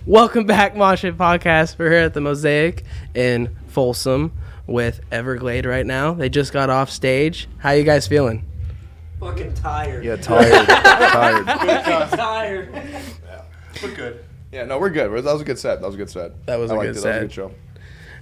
Welcome back, Mosh Pit Podcast. We're here at the Mosaic in Folsom with Everglade right now. They just got off stage. How you guys feeling? Fucking tired. Yeah, tired. Tired. Yeah, we're good. Yeah, no, we're good. That was a good set. That was a good set. That was a good set. That was a good show.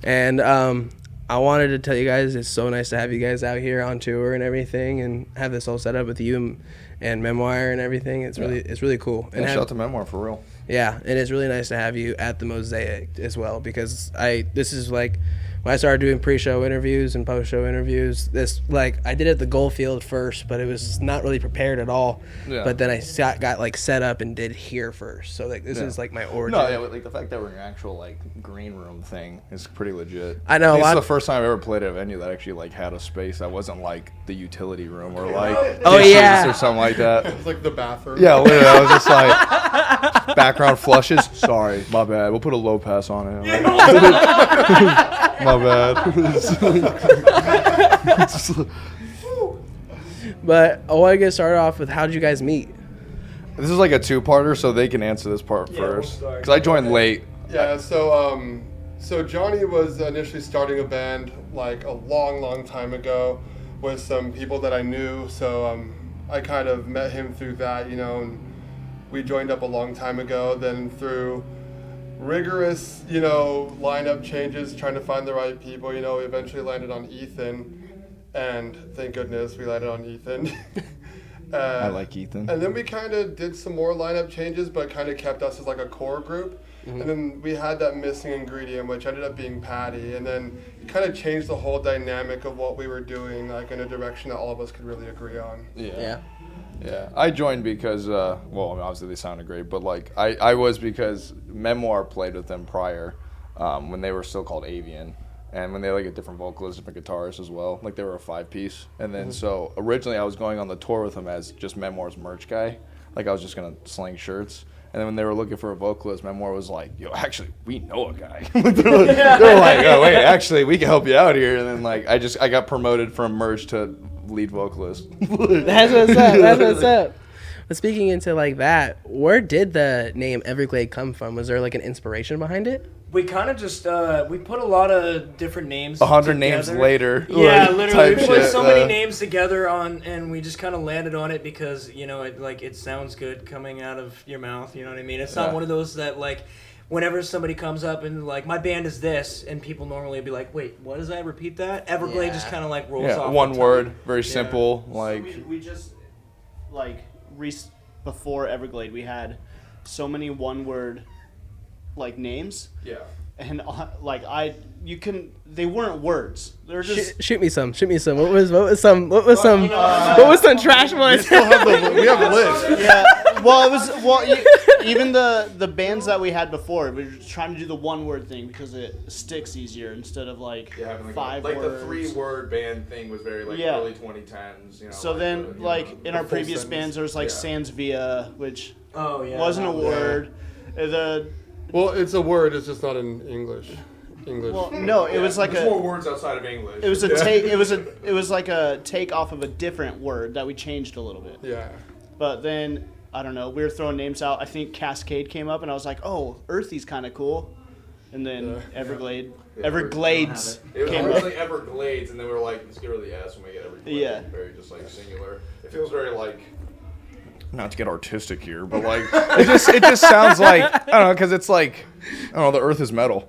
And I wanted to tell you guys, it's so nice to have you guys out here on tour and everything, and have this whole setup with you and Memoir and everything. It's really cool. And shout out to Memoir for real. Yeah, and it's really nice to have you at the Mosaic as well, because this is like when I started doing pre-show interviews and post-show interviews. I did it at the Goldfield first, but it was not really prepared at all. Yeah. But then I got set up and did here first. So this is like my origin. No, yeah, like the fact that we're in an actual like green room thing is pretty legit. I know. This is the first time I've ever played at a venue that actually like had a space that wasn't like the utility room or like yeah, or something like that. It's like the bathroom. Yeah, literally, I was just like background flushes. Sorry, my bad. We'll put a low pass on it. My bad. But I want to get started off with, how did you guys meet? This is like a two-parter, so they can answer this part first. Because I joined late. Yeah, so Johnny was initially starting a band like a long time ago with some people that I knew. So I kind of met him through that, and we joined up a long time ago. Then through rigorous, lineup changes, trying to find the right people, we eventually landed on Ethan, and thank goodness we landed on Ethan. I like Ethan. And then we kind of did some more lineup changes, but kind of kept us as like a core group. Mm-hmm. And then we had that missing ingredient, which ended up being Patty, and then it kind of changed the whole dynamic of what we were doing, like in a direction that all of us could really agree on. Yeah, I joined because, obviously they sounded great, but like I was because Memoir played with them prior when they were still called Avian, and when they had like a different vocalist, different guitarist as well, like they were a 5-piece. And then so originally I was going on the tour with them as just Memoir's merch guy, like I was just gonna sling shirts. And then when they were looking for a vocalist, Memoir was like, "Yo, actually, we know a guy." they're like, "Oh wait, actually, we can help you out here." And then like I got promoted from merch to lead vocalist. That's what's up. But speaking into like that, where did the name Everglade come from? Was there like an inspiration behind it? We kind of just we put a lot of different names 100 names later. Yeah, like, literally we put shit, so many names together and we just kind of landed on it because it sounds good coming out of your mouth, you know what I mean? It's not one of those that like whenever somebody comes up and like, my band is this, and people normally be like, wait, what is that? Repeat that? Everglade just kind of like rolls off. One word, very simple. Like so we just like before Everglade, we had so many one-word like names. Yeah. And they weren't words. They're just shoot me some. What was some trash ones? We have a list. Yeah. Well, even the bands that we had before, we were trying to do the one word thing because it sticks easier instead of like 5 words. Like the 3-word band thing was very like early 2010s. So then in our previous bands there was like Sans Via, which wasn't a word. Well, it's a word. It's just not in English. Well, no, it was like there's more words outside of English. It was a take. It was like a take off of a different word that we changed a little bit. Yeah. But then I don't know. We were throwing names out. I think Cascade came up, and I was like, "Oh, Earthy's kind of cool." And then Everglade, Everglades came up. It was originally Everglades, and then we were like, "Let's get rid of the S when we get Everglades." Yeah. Very just like singular. It feels very like. Not to get artistic here, but like it just sounds like I don't know, because it's like the Earth is metal.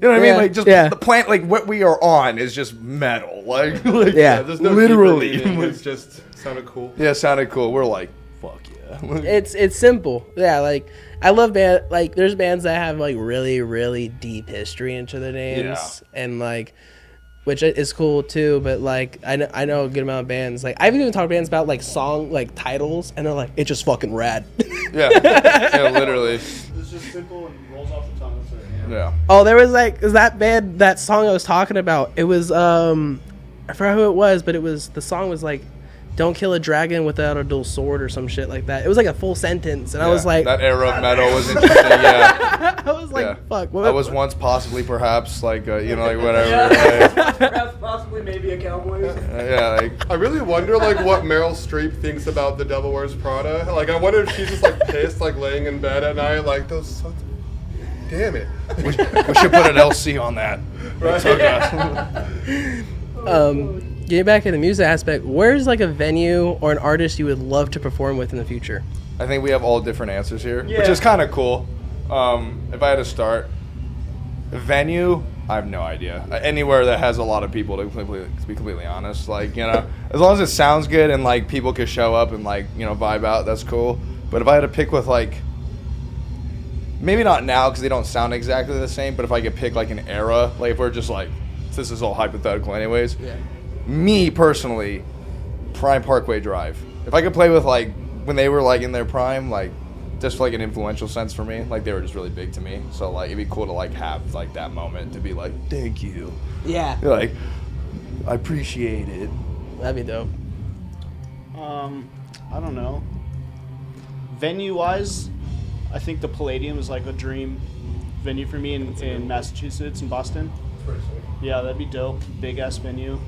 You know what I mean? Like just the plant, like what we are on is just metal. Like there's no literally. It's just sounded cool. Yeah, it sounded cool. We're like, fuck yeah. It's simple. Yeah, like I love like there's bands that have like really, really deep history into their names, and like, which is cool too. But like I know a good amount of bands. Like I've even talked to bands about like song like titles, and they're like, it's just fucking rad. Yeah, literally. It's just simple and rolls off the tongue. Yeah. Oh, there was like that band, that song I was talking about. It was I forgot who it was, but the song was like don't kill a dragon without a dual sword or some shit like that. It was like a full sentence, and I was like, that era of metal was interesting. Yeah, I was like, fuck. What? I was once possibly perhaps like you know, like whatever. Yeah. Perhaps possibly maybe a Cowboys. Yeah, like I really wonder like what Meryl Streep thinks about The Devil Wears Prada. Like I wonder if she's just like pissed, like laying in bed at night, like those sons of... Damn it. we should put an LC on that. Right. Getting back to the music aspect, where's like a venue or an artist you would love to perform with in the future? I think we have all different answers here, Yeah. which is kind of cool. If I had to start, venue, I have no idea. Anywhere that has a lot of people, to be completely honest. Like, you know, as long as it sounds good and like people can show up and like, you know, vibe out, that's cool. But if I had to pick with like, maybe not now because they don't sound exactly the same, but if I could pick like an era, like if we're just like, this is all hypothetical anyways. Yeah. Me personally, Prime Parkway Drive. If I could play with like when they were like in their prime, like just like an influential sense for me, like they were just really big to me. So like it'd be cool to like have like that moment to be like, thank you. Yeah. Like I appreciate it. That'd be dope. I don't know. Venue-wise, I think the Palladium is like a dream venue for me in Massachusetts and Boston. Yeah, that'd be dope. Big ass venue.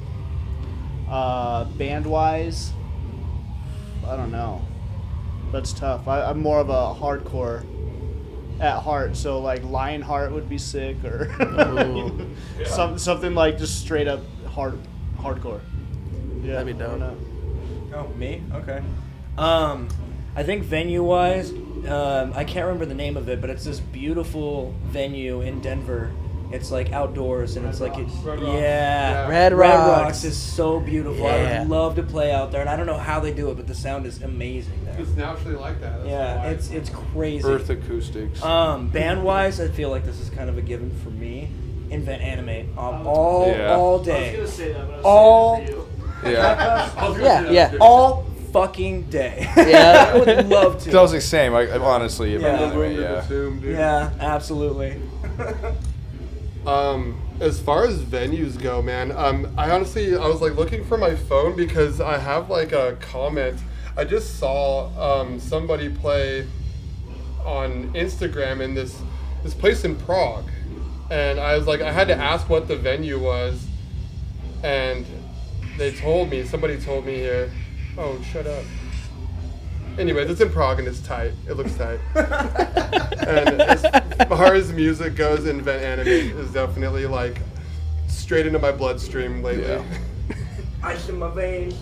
Band-wise, I don't know. That's tough. I'm more of a hardcore at heart, so like Lionheart would be sick, or something like just straight up hardcore. Yeah, That'd be dope. I don't know. Oh, me? Okay. I think venue-wise, I can't remember the name of it, but it's this beautiful venue in Denver. It's like outdoors, and it's like, Red Rocks. yeah. Red Red Rocks. Rocks is so beautiful. I Yeah. would love to play out there, and I don't know how they do it, but the sound is amazing there. It's naturally like that. That's Yeah, why. it's crazy. Earth acoustics. Band-wise, I feel like this is kind of a given for me. Invent Animate Yeah. all day. say that, but All- for you. Yeah. Yeah. All fucking day. Yeah. I would love to. That was the same. I honestly, Yeah. The room to yeah. the tomb, dude. Yeah, absolutely. As far as venues go, man, I was like looking for my phone because I have like a comment. I just saw somebody play on Instagram in this place in Prague, and I was like, I had to ask what the venue was, and somebody told me here. Oh, shut up. Anyways, it's in Prague and it's tight. It looks tight. And as far as music goes, Invent Animate is definitely like straight into my bloodstream lately. Yeah. Ice in my veins.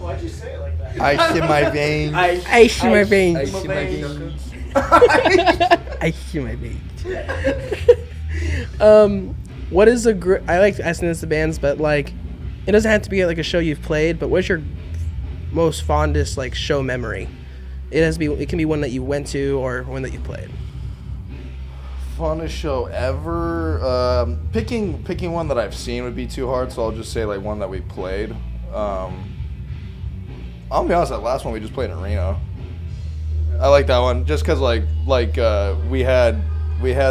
Why'd you say it like that? Ice in my veins. Ice in my veins. Ice in my veins. Ice in my veins. What is I like asking this to bands, but like, it doesn't have to be like a show you've played, but what's your most fondest like show memory? It can be one that you went to or one that you played. Funnest show ever. Picking one that I've seen would be too hard, so I'll just say like one that we played. I'll be honest, that last one we just played in Reno. I like that one just because we had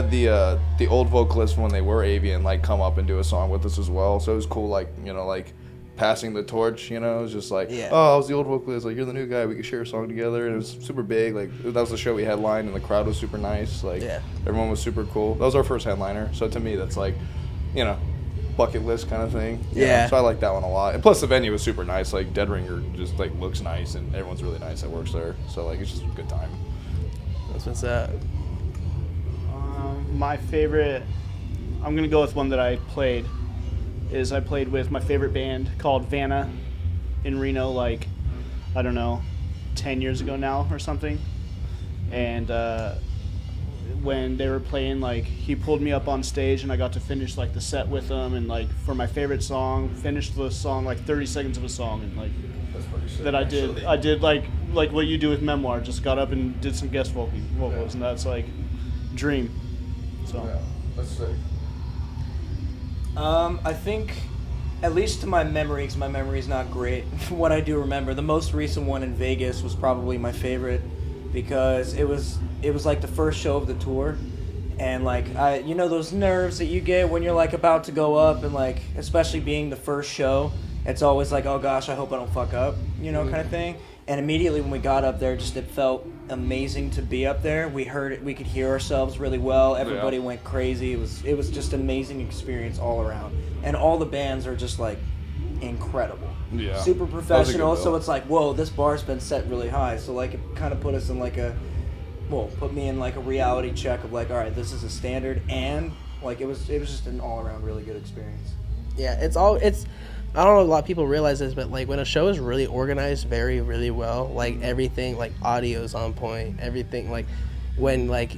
the old vocalist when they were Avian like come up and do a song with us as well, so it was cool, like, you know, like passing the torch, you know. It was just like, oh, I was the old vocalist, like, you're the new guy, we could share a song together. And it was super big, like that was the show we headlined, and the crowd was super nice, like everyone was super cool. That was our first headliner, so to me that's like, you know, bucket list kind of thing. Yeah. So I like that one a lot, and plus the venue was super nice. Like Dead Ringer just like looks nice, and everyone's really nice that works there, so like it's just a good time. That's what's up. My favorite, I'm gonna go with one that I played with my favorite band called Vanna in Reno, like, I don't know, 10 years ago now or something. And when they were playing, like, he pulled me up on stage and I got to finish like the set with them, and like for my favorite song, finished the song, like 30 seconds of a song, and like that I did like what you do with Memoir, just got up and did some guest vocals, and that's like dream. So Yeah, that's sick. I think, at least to my memory, because my memory's not great, what I do remember, the most recent one in Vegas was probably my favorite, because it was like the first show of the tour, and like, you know those nerves that you get when you're like about to go up, and like, especially being the first show, it's always like, oh gosh, I hope I don't fuck up, you know, kind of thing. And immediately when we got up there, just it felt amazing to be up there. We heard it, we could hear ourselves really well. Everybody went crazy. It was just an amazing experience all around. And all the bands are just like incredible. Yeah. Super professional. So it's like, whoa, this bar's been set really high. So like it kind of put us in like put me in like a reality check of like, all right, this is a standard, and like it was just an all around really good experience. Yeah, I don't know, a lot of people realize this, but like when a show is really organized really well, like everything, like audio's on point, everything, like when like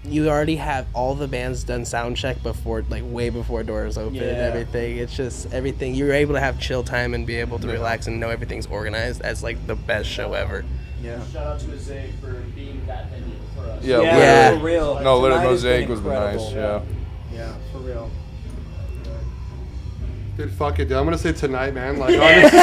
you already have all the bands done sound check before, like way before doors open and everything. It's just everything. You're able to have chill time and be able to relax and know everything's organized as like the best show ever. Yeah. Shout out to Mosaic for being that venue for us. Yeah, for real. No, literally Mosaic was nice. Yeah, for real. Dude, fuck it, dude. I'm gonna say tonight, man. Like, honestly,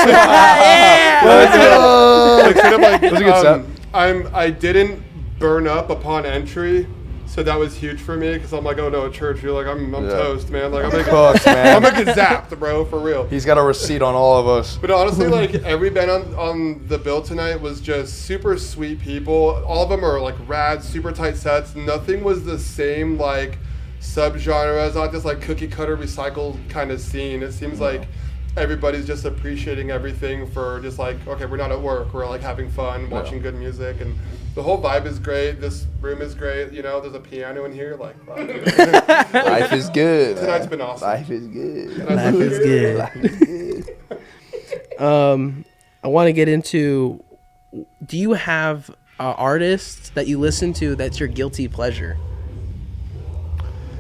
I didn't burn up upon entry, so that was huge for me because I'm like, oh no, church. You're like, I'm toast, man. Like, I'm gonna get zapped, bro, for real. He's got a receipt on all of us. But honestly, like every band on the bill tonight was just super sweet people. All of them are like rad, super tight sets. Nothing was the same like subgenre. It's not just like cookie cutter recycled kind of scene. It seems like everybody's just appreciating everything for just like, okay, we're not at work, we're like having fun, watching good music, and the whole vibe is great. This room is great. You know, there's a piano in here. Like, life is good. Tonight's been awesome. Life is good. Life is good. Life is good. I want to get into. Do you have artists that you listen to that's your guilty pleasure?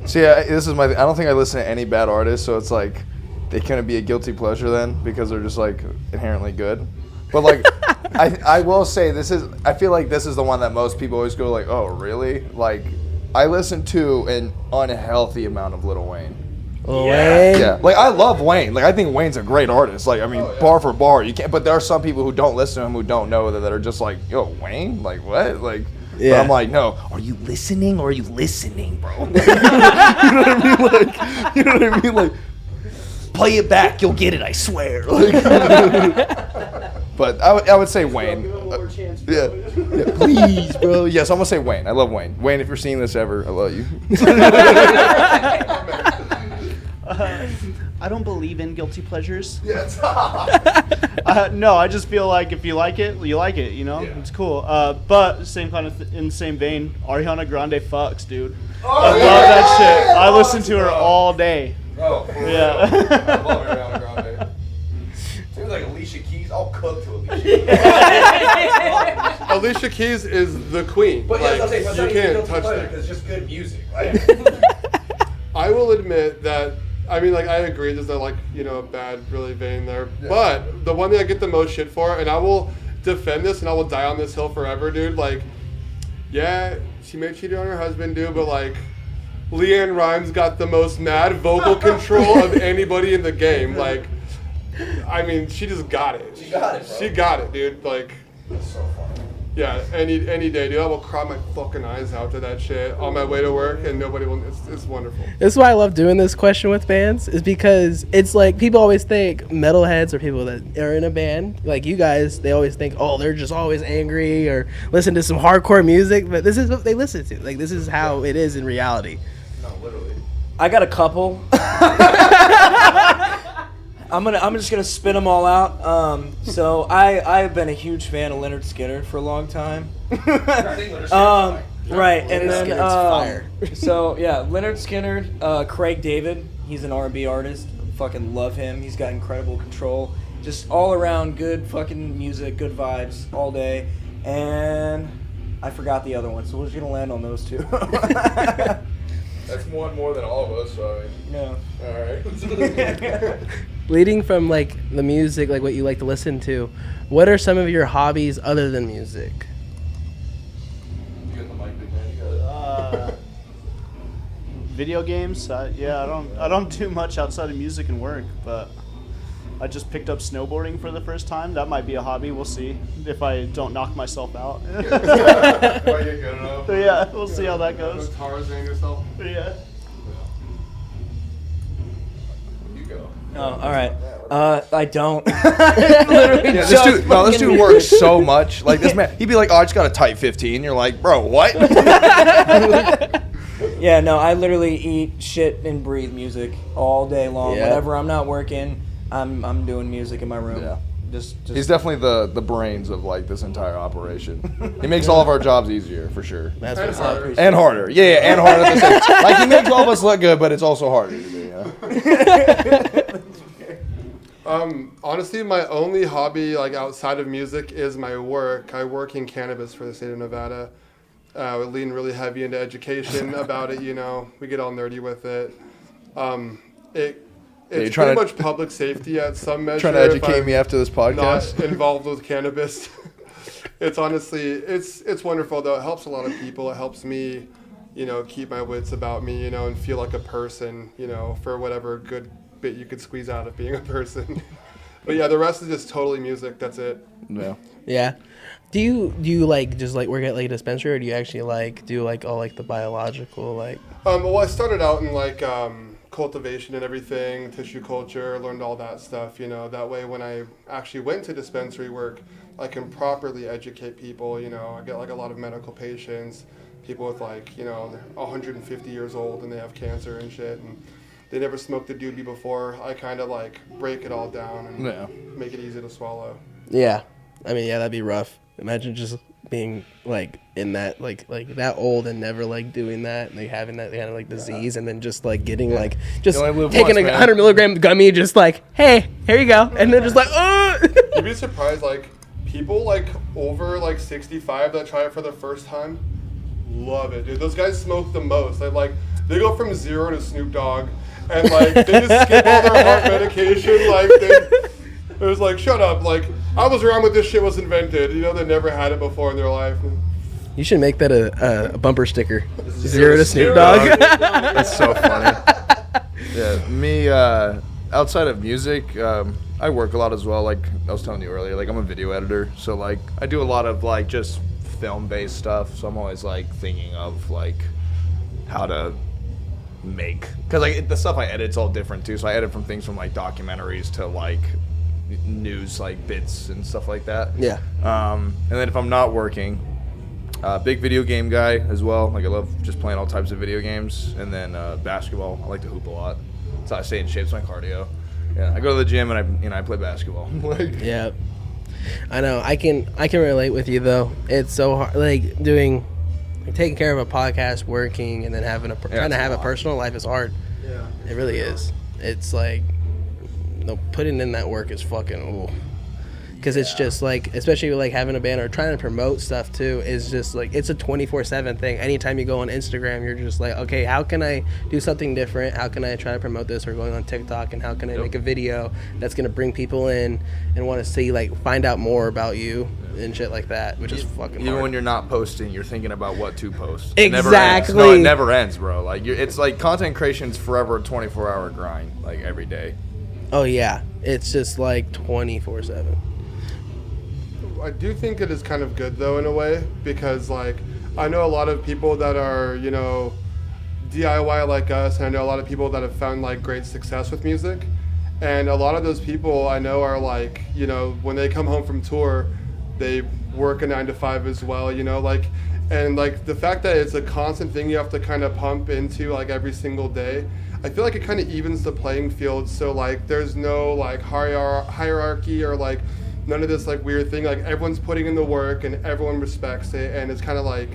See, this is I don't think I listen to any bad artists, so it's like they couldn't be a guilty pleasure then because they're just like inherently good. But like, I will say I feel like this is the one that most people always go like, oh really? Like, I listen to an unhealthy amount of Lil Wayne. Wayne? Yeah, like I love Wayne. Like I think Wayne's a great artist. Like I mean, bar for bar, you can't. But there are some people who don't listen to him who don't know that are just like, yo, Wayne? Like what? Like. Yeah. But I'm like, no. Are you listening or are you listening, bro? You know what I mean? Like, play it back. You'll get it. I swear. Like, but I would say Wayne. Yeah, please, bro. Yes, I'm gonna say Wayne. I love Wayne. Wayne, if you're seeing this ever, I love you. I don't believe in guilty pleasures. Yes. No, I just feel like if you like it, you like it. You know, it's cool. But same kind of in the same vein, Ariana Grande fucks, dude. I love that shit. I listen to her all day. Oh, yeah. I love Ariana Grande. Seems like Alicia Keys. I'll cook to Alicia. Alicia Keys is the queen. But like, yes, you can't touch that because it's just good music. Like. I will admit that. I mean, like, I agree. There's not, like, you know, a bad, really vein there. Yeah. But the one thing I get the most shit for, and I will defend this, and I will die on this hill forever, dude. Like, yeah, she may cheat on her husband, dude, but, like, Leanne Rimes got the most mad vocal control of anybody in the game. Like, I mean, she just got it. She got it, bro. She got it, dude. Like, that's so funny. Yeah, any day, dude. I will cry my fucking eyes out to that shit on my way to work, and nobody will. It's wonderful. This is why I love doing this question with bands, is because it's like people always think metalheads or people that are in a band, like you guys, they always think, oh, they're just always angry or listen to some hardcore music, but this is what they listen to. Like, this is how it is in reality. No, literally. I got a couple. I'm just gonna spit them all out. So I've been a huge fan of Leonard Skinner for a long time. Right, and then fire. So yeah, Leonard Skinner, Craig David. He's an R&B artist. Fucking love him. He's got incredible control. Just all around good fucking music, good vibes all day. And I forgot the other one, so we're just gonna land on those two. That's one more than all of us, so I mean, Yeah. All right. Leading from like the music, like what you like to listen to, what are some of your hobbies other than music? You got the mic, big man. You got it. Video games. I don't do much outside of music and work, but I just picked up snowboarding for the first time. That might be a hobby. We'll see if I don't knock myself out. If I get good enough. Yeah, we'll see how that goes. Tarzan yourself. Yeah. You go. Oh, all right. I don't. Literally this dude works so much. Like this man, he'd be like, "Oh, I just got a tight 15." You're like, "Bro, what?" Yeah, no, I literally eat, shit, and breathe music all day long. Yeah. Whenever I'm not working, I'm doing music in my room. Yeah. Just He's definitely the brains of like this entire operation. He makes all of our jobs easier for sure. That's And what's harder. up. And harder. Yeah, and harder at the same time. Like he makes all of us look good, but it's also harder to do, you know? Honestly, my only hobby, like outside of music, is my work. I work in cannabis for the state of Nevada. We lean really heavy into education about it. You know, we get all nerdy with it. It's pretty much public safety at some measure. Trying to educate me after this podcast. Not involved with cannabis. It's honestly, it's wonderful though. It helps a lot of people. It helps me, you know, keep my wits about me, you know, and feel like a person, you know, for whatever good bit you could squeeze out of being a person. But yeah, the rest is just totally music. That's it. Yeah. Yeah. Do you like just like work at like a dispensary, or do you actually like do like all like the biological like? Well, I started out in like cultivation and everything, tissue culture, learned all that stuff, you know. That way when I actually went to dispensary work, I can properly educate people, you know. I get like a lot of medical patients, people with like, you know, they're 150 years old and they have cancer and shit, and they never smoked a doobie before. I kind of like break it all down and make it easy to swallow. Yeah, I mean, yeah, that'd be rough. Imagine just being like in that like that old and never like doing that, and like having that kind of like disease, and then just like getting like just taking a 100 milligram gummy, just like, hey, here you go, and then just like, oh. You'd be surprised, like people like over like 65 that try it for the first time love it, dude. Those guys smoke the most. They go from 0 to Snoop Dogg, and like they just skip all their heart medication. Like it was like, shut up. Like I was around when this shit was invented. You know, they never had it before in their life. You should make that a bumper sticker. 0 to Snoop Dogg. That's so funny. Yeah, me outside of music, I work a lot as well. Like I was telling you earlier, like I'm a video editor, so like I do a lot of like just film-based stuff. So I'm always like thinking of like how to make, because like the stuff I edit's all different too. So I edit from things from like documentaries to like news like bits and stuff like that. Yeah. And then if I'm not working, big video game guy as well. Like I love just playing all types of video games. And then basketball. I like to hoop a lot. So I stay in shape. It's my cardio. Yeah, I go to the gym and I play basketball. Yeah, I know. I can relate with you though. It's so hard, like taking care of a podcast, working, and then trying to have a personal life is hard. Yeah, it really is. It's like, putting in that work is fucking. Because it's just like, especially like having a band or trying to promote stuff too, is just like, it's a 24/7 thing. Anytime you go on Instagram, you're just like, okay, how can I do something different? How can I try to promote this? Or going on TikTok, and how can I make a video that's going to bring people in and want to see, like, find out more about you and shit like that, which is fucking Even hard. when you're not posting, you're thinking about what to post. Exactly. It never ends, bro. Like it's like content creation's forever a 24-hour grind, like every day. Oh yeah, it's just like 24/7. I do think it is kind of good though in a way, because like I know a lot of people that are, you know, DIY like us, and I know a lot of people that have found like great success with music, and a lot of those people I know are like, you know, when they come home from tour, they work a 9 to 5 as well, you know, like, and like the fact that it's a constant thing you have to kind of pump into like every single day, I feel like it kind of evens the playing field. So like there's no like hierarchy or like none of this like weird thing. Like everyone's putting in the work and everyone respects it, and it's kind of like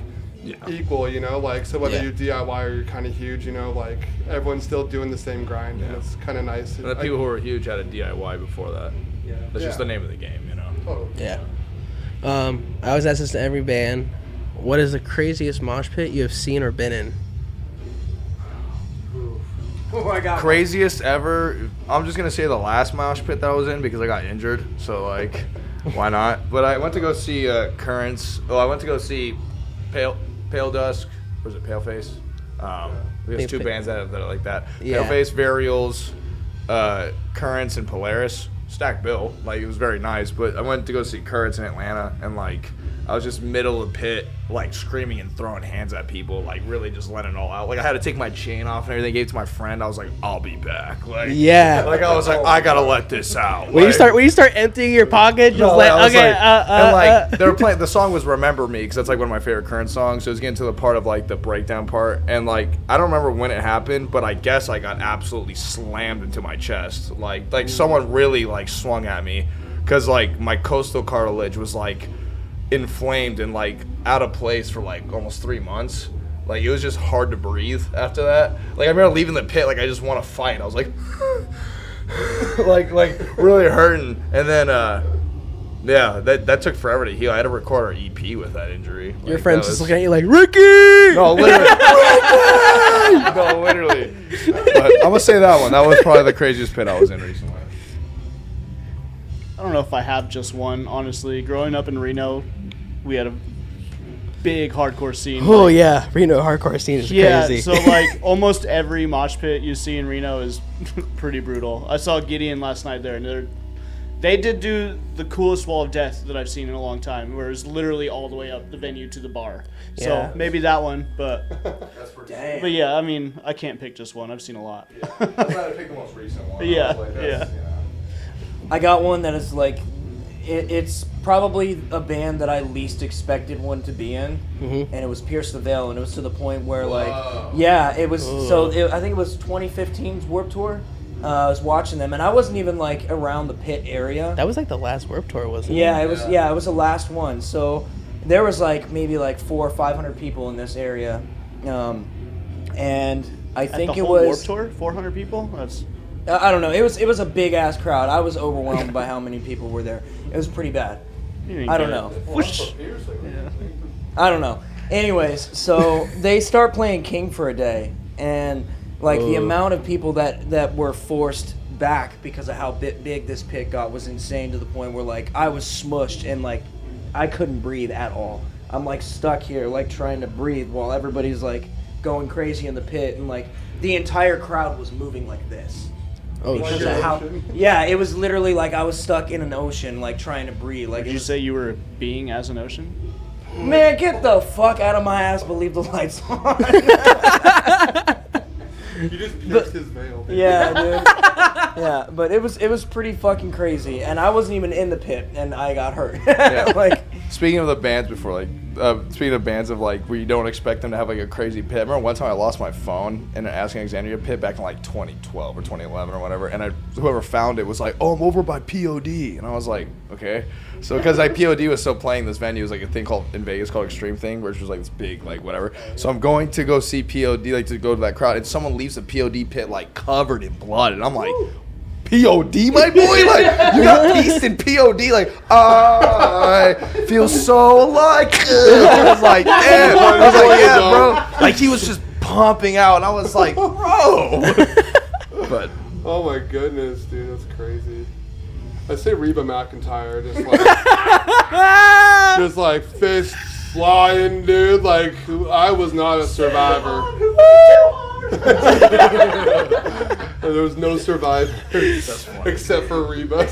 equal, you know, like, so whether you're DIY or you're kind of huge, you know, like everyone's still doing the same grind, and it's kind of nice. And the people who were huge had a DIY before that. Yeah. That's just the name of the game, you know. Totally. Yeah. I always ask this to every band: what is the craziest mosh pit you have seen or been in? Oh my god. Craziest ever. I'm just gonna say the last mosh pit that I was in because I got injured. So like, why not? But I went to go see Currents. Oh, I went to go see Pale Dusk. Or is it Pale Face? There's two bands that are like that. Yeah. Pale Face, Varials, Currents, and Polaris. Stacked bill. Like it was very nice. But I went to go see Currents in Atlanta, and like I was just middle of the pit, like screaming and throwing hands at people, like really just letting it all out. Like I had to take my chain off and everything. Gave it to my friend. I was like, I'll be back. Like Yeah. Like I was like, I gotta let this out. When you start emptying your pocket, just they were playing. The song was "Remember Me" because that's like one of my favorite current songs. So it was getting to the part of like the breakdown part, and like I don't remember when it happened, but I guess I got absolutely slammed into my chest. Like someone really like swung at me, because like my coastal cartilage was like inflamed and like out of place for like almost 3 months. Like it was just hard to breathe after that. Like I remember leaving the pit, like I just want to fight. I was like like really hurting. And then yeah, that took forever to heal. I had to record our EP with that injury. Your like, friends just looking at you like, Ricky! No, literally. No, literally. But I'm gonna say that one. That was probably the craziest pit I was in recently. I don't know if I have just one, honestly. Growing up in Reno, we had a big hardcore scene. Oh, yeah. Reno hardcore scene is crazy. So, like, almost every mosh pit you see in Reno is pretty brutal. I saw Gideon last night there, and they did do the coolest wall of death that I've seen in a long time, where it's literally all the way up the venue to the bar. Yeah. So, maybe that one, but... That's pretty Damn. But, yeah, I mean, I can't pick just one. I've seen a lot. Yeah. That's why I picked the most recent one. Yeah, Like, yeah. I got one that is like, it's probably a band that I least expected one to be in, and it was Pierce the Veil, and it was to the point where Whoa. like, yeah, it was. I think it was 2015's Warped Tour. I was watching them, and I wasn't even like around the pit area. That was like the last Warped Tour, wasn't it? Yeah, it was. Yeah, it was the last one. So there was like maybe like 400 or 500 people in this area, and I think At the it whole was Warped Tour, 400 people? That's... I don't know. It was a big ass crowd. I was overwhelmed by how many people were there. It was pretty bad. I don't know. I don't know. Anyways, so they start playing King for a Day, and like the amount of people that were forced back because of how big this pit got was insane, to the point where like I was smushed and like I couldn't breathe at all. I'm like stuck here like trying to breathe while everybody's like going crazy in the pit, and like the entire crowd was moving like this. Oh, Because shit. of how, yeah, it was literally like I was stuck in an ocean, like trying to breathe. Like, Did you say you were being as an ocean? man, get the fuck out of my ass! But leave the lights on. You just pierced his veil. Yeah, dude. Yeah, but it was pretty fucking crazy, and I wasn't even in the pit, and I got hurt. Yeah. Like, Speaking of the bands before, like, speaking of bands of, like, where you don't expect them to have, like, a crazy pit. I remember one time I lost my phone in an Asking Alexandria pit back in, like, 2012 or 2011 or whatever, and whoever found it was like, oh, I'm over by POD. And I was like, okay. So, because, like, POD was still playing this venue. It was, like, a thing in Vegas called Extreme Thing, which was, like, this big, like, whatever. So I'm going to go see POD, like, to go to that crowd, and someone leaves the POD pit, like, covered in blood. And I'm like... POD, my boy? Like, you got peace in POD? Like, I feel so like... I was like, damn. I was like, yeah, bro. Like, he was just pumping out, and I was like, bro. But... Oh my goodness, dude, that's crazy. I say Reba McEntire, just like fist flying, dude. Like, I was not a survivor. There was no survivors except for Reba.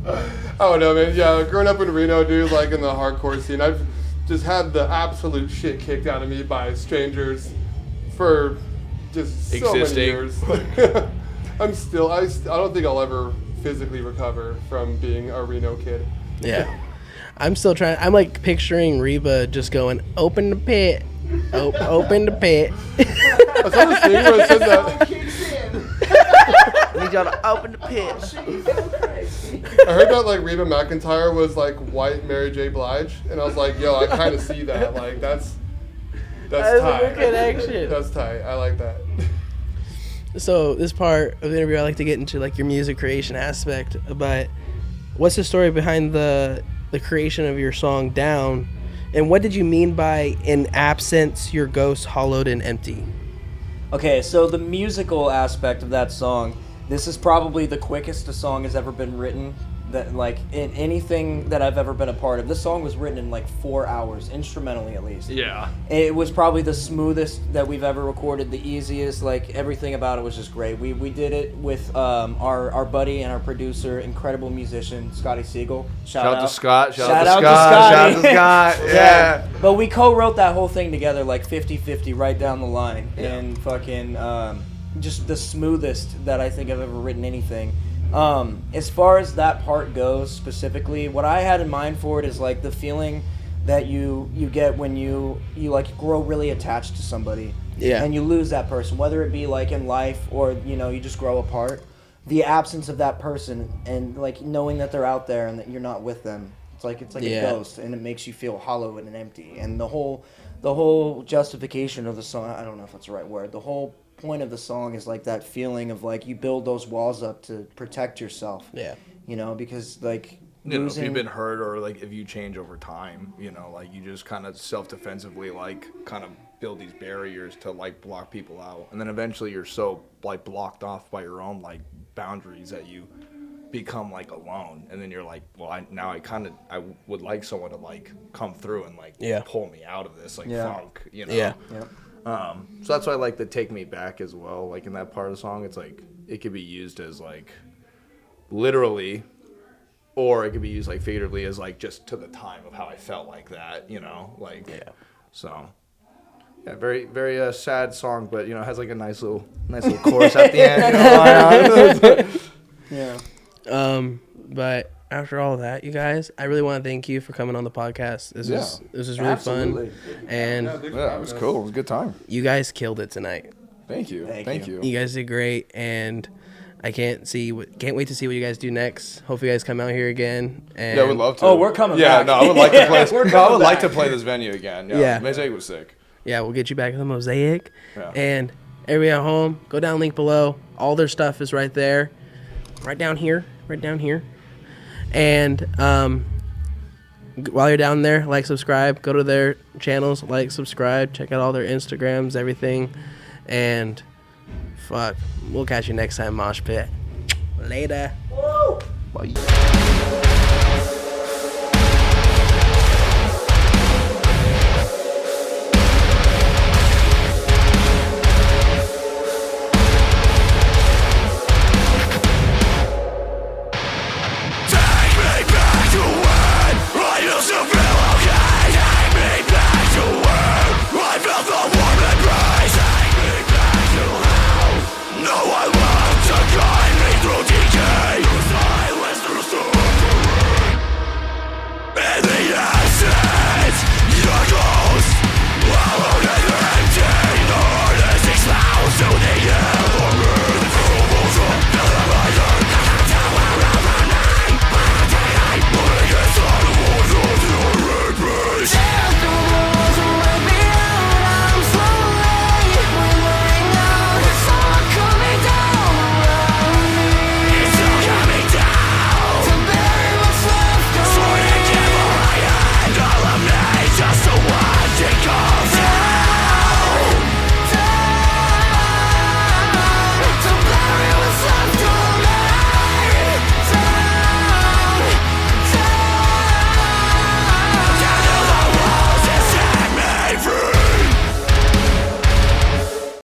I don't know, man. Yeah, growing up in Reno, dude, like in the hardcore scene, I've just had the absolute shit kicked out of me by strangers for just so many years. I don't think I'll ever physically recover from being a Reno kid. Yeah. I'm still trying. I'm like picturing Reba just going, open the pit. Open the pit. I saw this thing where it said that. Need y'all to open the pit. I heard that like Reba McEntire was like white Mary J. Blige, and I was like, yo, I kind of see that. Like that's tight. a good connection. That's tight. I like that. So this part of the interview, I like to get into like your music creation aspect. But what's the story behind the creation of your song "Down"? And what did you mean by "in absence, your ghost hollowed and empty"? okay, so the musical aspect of that song, this is probably the quickest a song has ever been written that like in anything that I've ever been a part of. This song was written in like 4 hours, instrumentally at least. Yeah. It was probably the smoothest that we've ever recorded, the easiest. Like everything about it was just great. We did it with our buddy and our producer, incredible musician Scotty Siegel. Shout out to Scott. Shout out to Scotty. Shout out to Scott. Yeah. But we co-wrote that whole thing together like 50-50 right down the line, Yeah. and fucking just the smoothest that I think I've ever written anything. As far as that part goes specifically, what I had in mind for it is like the feeling that you get when you like grow really attached to somebody, and you lose that person, whether it be like in life or you just grow apart. The absence of that person and like knowing that they're out there and that you're not with them, it's like a ghost, and it makes you feel hollow and empty. And the whole justification of the song, I don't know if that's the right word, the whole point of the song is like that feeling of like you build those walls up to protect yourself. Yeah. Because like if you've been hurt or like if you change over time, like you just kind of self-defensively like kind of build these barriers to like block people out, and then eventually you're so like blocked off by your own like boundaries that you become like alone, and then you're like, well, I would like someone to like come through and like pull me out of this like funk, So that's why I like the Take Me Back as well. Like in that part of the song, it's like it could be used as like literally, or it could be used like figuratively as like just to the time of how I felt like that, So yeah, very very sad song, but it has like a nice little chorus at the end. But after all of that, you guys, I really want to thank you for coming on the podcast. This is really fun, and it was cool. It was a good time. You guys killed it tonight. Thank you. Thank you. You guys did great, and I can't wait to see what you guys do next. Hope you guys come out here again. And yeah, we'd love to. Oh, we're coming back. Yeah, no, I would like to play. I would like to play this venue again. Yeah, Mosaic was sick. Yeah, we'll get you back to the Mosaic. Yeah. And everybody at home, go down link below. All their stuff is right there, right down here. And while you're down there, like, subscribe, go to their channels, like, subscribe, check out all their Instagrams, everything. And we'll catch you next time, Mosh Pit. Later. Woo! Bye.